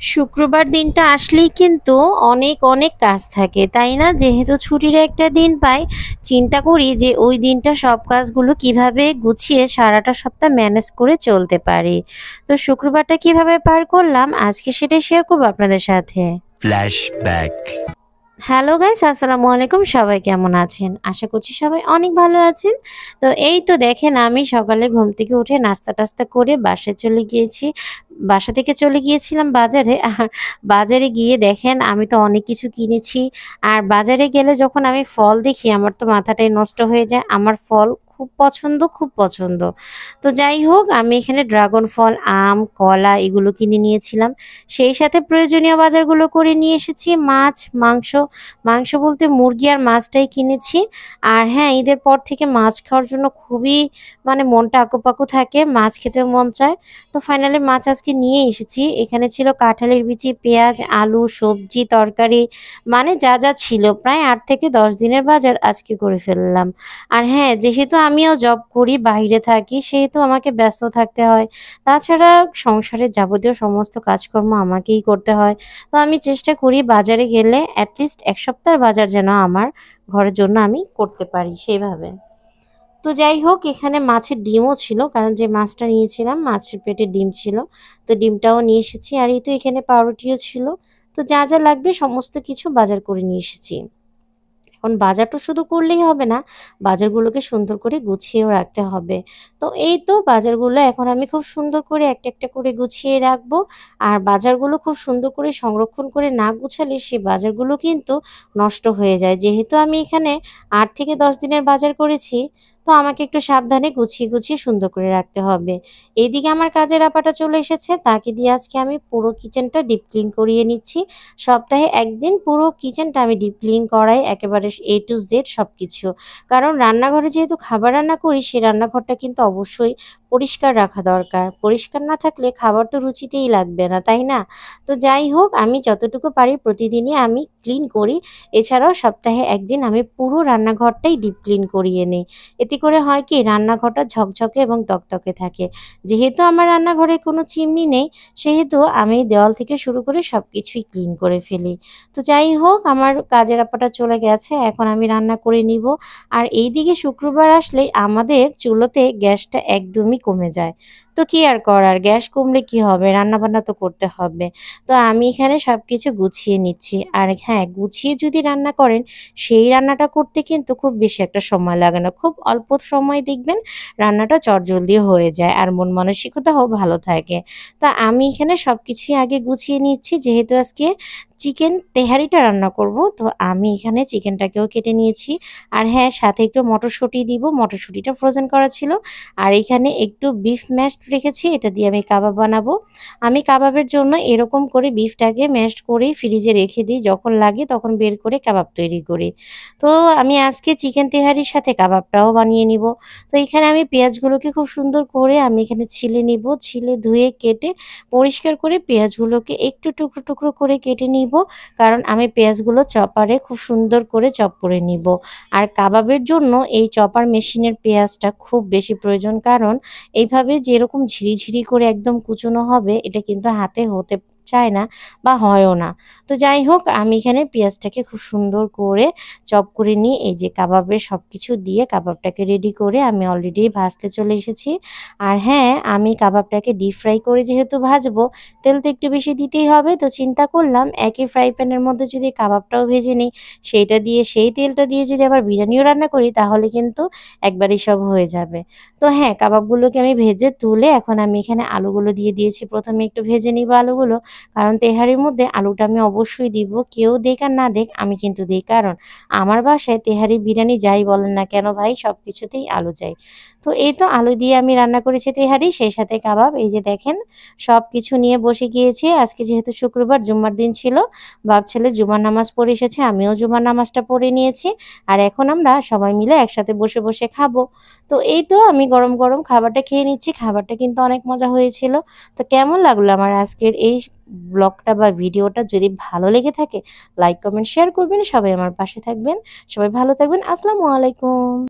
শুক্রবার দিনটা আসলেই কিন্তু অনেক অনেক কাজ থাকে, তাই না? যেহেতু ছুটির একটা দিন পাই, চিন্তা করি যে ওই দিনটা সব কাজগুলো কিভাবে গুছিয়ে সারাটা সপ্তাহ ম্যানেজ করে চলতে পারি। তো শুক্রবারটা কিভাবে পার করলাম আজকে সেটাই শেয়ার করবো আপনাদের সাথে। ফ্ল্যাশব্যাক। হ্যালো গাইস, আসসালামু আলাইকুম। সবাই কেমন আছেন? আশা করছি সবাই অনেক ভালো আছেন। তো এই তো দেখেন, আমি সকালে ঘুম থেকে উঠে নাস্তা টাস্তা করে বাসায় চলে গিয়েছি। বাসা থেকে চলে গিয়েছিলাম বাজারে। আর বাজারে গিয়ে দেখেন আমি তো অনেক কিছু কিনেছি। আর বাজারে গেলে যখন আমি ফল দেখি আমার তো মাথাটাই নষ্ট হয়ে যায়। আমার ফল খুব পছন্দ, খুব পছন্দ। তো যাই হোক, আমি এখানে ড্রাগন ফল, আম, কলা এগুলো কিনে নিয়েছিলাম। সেই সাথে প্রয়োজনীয় বাজারগুলো করে নিয়ে এসেছি। মাছ, মাংস, মাংস বলতে মুরগি আর মাছটাই কিনেছি। আর হ্যাঁ, ঈদের পর থেকে মাছ খাওয়ার জন্য খুবই মনটা আকুপাকু থাকে, মাছ খেতেও মন চায়। তো ফাইনালি মাছ আজকে নিয়ে এসেছি। এখানে ছিল কাঁঠালের বিচি, পেঁয়াজ, আলু, সবজি, তরকারি, যা যা ছিল প্রায় 8 থেকে 10 দিনের বাজার আজকে করে ফেললাম। আর হ্যাঁ, যেহেতু আমিও জব করি, বাইরে থাকি, সেহেতু আমাকে ব্যস্ত থাকতে হয়। তাছাড়া সংসারের যাবতীয় সমস্ত কাজকর্ম আমাকেই করতে হয়। তো আমি চেষ্টা করি বাজারে গেলে অ্যাটলিস্ট 1 সপ্তাহের বাজার যেন আমার ঘরের জন্য আমি করতে পারি সেভাবে। তো যাই হোক, এখানে মাছের ডিমও ছিল, কারণ যে মাছটা নিয়েছিলাম মাছের পেটে ডিম ছিল। তো ডিমটাও নিয়ে এসেছি। আর এই তো এখানে পাউরুটিও ছিল। তো যা যা লাগবে সমস্ত কিছু বাজার করে নিয়ে এসেছি। এখন বাজারটা শুধু করলেই হবে না, বাজারগুলোকে সুন্দর করে গুছিয়েও রাখতে হবে। তো এই তো বাজারগুলো এখন আমি খুব সুন্দর করে একটা একটা করে গুছিয়ে রাখবো। আর বাজারগুলো খুব সুন্দর করে সংরক্ষণ করে না গুছালে সেই বাজারগুলো কিন্তু নষ্ট হয়ে যায়। যেহেতু আমি এখানে 8 থেকে 10 দিনের বাজার করেছি, তো আমাকে একটু সাবধানে গুছিয়ে গুছিয়ে সুন্দর করে রাখতে হবে। এইদিকে আমার কাজের আপাটা চলে এসেছে, তাকে দিয়ে আজকে আমি পুরো কিচেনটা ডিপ ক্লিন করিয়ে নিচ্ছি। সপ্তাহে একদিন পুরো কিচেনটা আমি ডিপ ক্লিন করাই, একেবারে এ টু জেড সবকিছু। কারণ রান্নাঘরে যেহেতু খাবার রান্না করি, সেই রান্নাঘরটা কিন্তু অবশ্যই পরিষ্কার রাখা দরকার। পরিষ্কার না থাকলে খাবার তো রুচিতেই লাগবে না, তাই না? তো যাই হোক, আমি যতটুকু পারি প্রতিদিনই আমি ক্লিন করি। এছাড়াও সপ্তাহে একদিন আমি পুরো রান্নাঘরটাই ডিপ ক্লিন করিয়ে নিই। এতে করে হয় কি, রান্নাঘরটা ঝকঝকে এবং তকতকে থাকে। যেহেতু আমার রান্নাঘরে কোনো চিমনি নেই, সেহেতু আমি দেওয়াল থেকে শুরু করে সবকিছুই ক্লিন করে ফেলি। তো যাই হোক, আমার কাজের আপাটা চলে গেছে, এখন আমি রান্না করে নিব। আর এইদিকে শুক্রবার আসলেই আমাদের চুলোতে গ্যাসটা একদমই কমে যায়। তো কি আর করার, গ্যাস কমলে কি হবে, রান্না বান্না তো করতে হবে। তো আমি এখানে সবকিছু গুছিয়ে নিচ্ছি। আর হ্যাঁ, গুছিয়ে যদি রান্না করেন, সেই রান্নাটা করতে কিন্তু খুব বেশি একটা সময় লাগে না, খুব অল্প সময় দেখবেন রান্নাটা চটজলদি হয়ে যায় আর মন মানসিকতাও ভালো থাকে। তো আমি এখানে সবকিছুই আগে গুছিয়ে নিচ্ছি, যেহেতু আজকে চিকেন তেহারিটা রান্না করব। তো আমি এখানে চিকেনটাকেও কেটে নিয়েছি। আর হ্যাঁ, সাথে একটু মটরশুঁটি দিব, মটরশুঁটিটা ফ্রোজেন করা ছিল। আর এখানে একটু বিফ ম্যাশড রেখেছি, এটা দিয়ে আমি কাবাব বানাবো। আমি কাবাবের জন্য এরকম করে বিফটাকে ম্যাশড করে ফ্রিজে রেখে দিই, যখন লাগে তখন বের করে কাবাব তৈরি করি। তো আমি আজকে চিকেন তেহারির সাথে কাবাবটাও বানিয়ে নিব। তো এখানে আমি পেঁয়াজগুলোকে খুব সুন্দর করে আমি এখানে ছিলে নিব, ছিলে ধুয়ে কেটে পরিষ্কার করে পেঁয়াজগুলোকে একটু টুকরো টুকরো করে কেটে নিব। কারণ আমি পেঁয়াজগুলো চপারে খুব সুন্দর করে চপ করে নিব। আর কাবাবের জন্য এই চপার মেশিনের পেঁয়াজটা খুব বেশি প্রয়োজন, কারণ এইভাবে যেরকম ঝিরিঝিরি করে একদম কুচোনো হবে, এটা কিন্তু হাতে হতে চায় না বা হয়ও না। তো যাই হোক, আমি এখানে পেঁয়াজটাকে খুব সুন্দর করে চপ করে নিয়ে এই যে কাবাবের সব কিছু দিয়ে কাবাবটাকে রেডি করে আমি অলরেডি ভাজতে চলে এসেছি। আর হ্যাঁ, আমি কাবাবটাকে ডিপ ফ্রাই করে যেহেতু ভাজবো, তেল তো একটু বেশি দিতেই হবে। তো চিন্তা করলাম একই ফ্রাই প্যানের মধ্যে যদি কাবাবটাও ভেজে নিই, সেই তেলটা দিয়ে যদি আবার বিরিয়ানিও রান্না করি, তাহলে কিন্তু একবারেই সব হয়ে যাবে। তো হ্যাঁ, কাবাবগুলোকে আমি ভেজে তুলে এখন আমি এখানে আলুগুলো দিয়ে দিয়েছি। প্রথমে একটু ভেজে নিব আলুগুলো, কারণ তেহারির মধ্যে আলুটা আমি অবশ্যই দিব। কেউ দেখ আর না দেখ, আমি কিন্তু দিই, কারণ আমার বাসায় তেহারি বিরিয়ানি যাই বলেন না কেন ভাই, সব কিছুতেই আলু চাই। তো এই তো আলু দিয়ে আমি রান্না করেছি তেহারি, সেই সাথে কাবাব। এই যে দেখেন, সব কিছু নিয়ে বসে গিয়েছি। আজকে যেহেতু শুক্রবার, জুম্মার দিন ছিল, বাপ ছেলে জুমার নামাজ পড়ে এসেছে, আমিও জুমার নামাজটা পড়ে নিয়েছি। আর এখন আমরা সবাই মিলে একসাথে বসে বসে খাবো। তো এই তো আমি গরম গরম খাবারটা খেয়ে নিচ্ছি। খাবারটা কিন্তু অনেক মজা হয়েছিল। তো কেমন লাগলো আমার আজকের এই ব্লগটা বা ভিডিওটা? যদি ভালো লেগে থাকে, লাইক কমেন্ট শেয়ার করবেন। সবাই আমার পাশে থাকবেন। সবাই ভালো থাকবেন। আসসালামু আলাইকুম।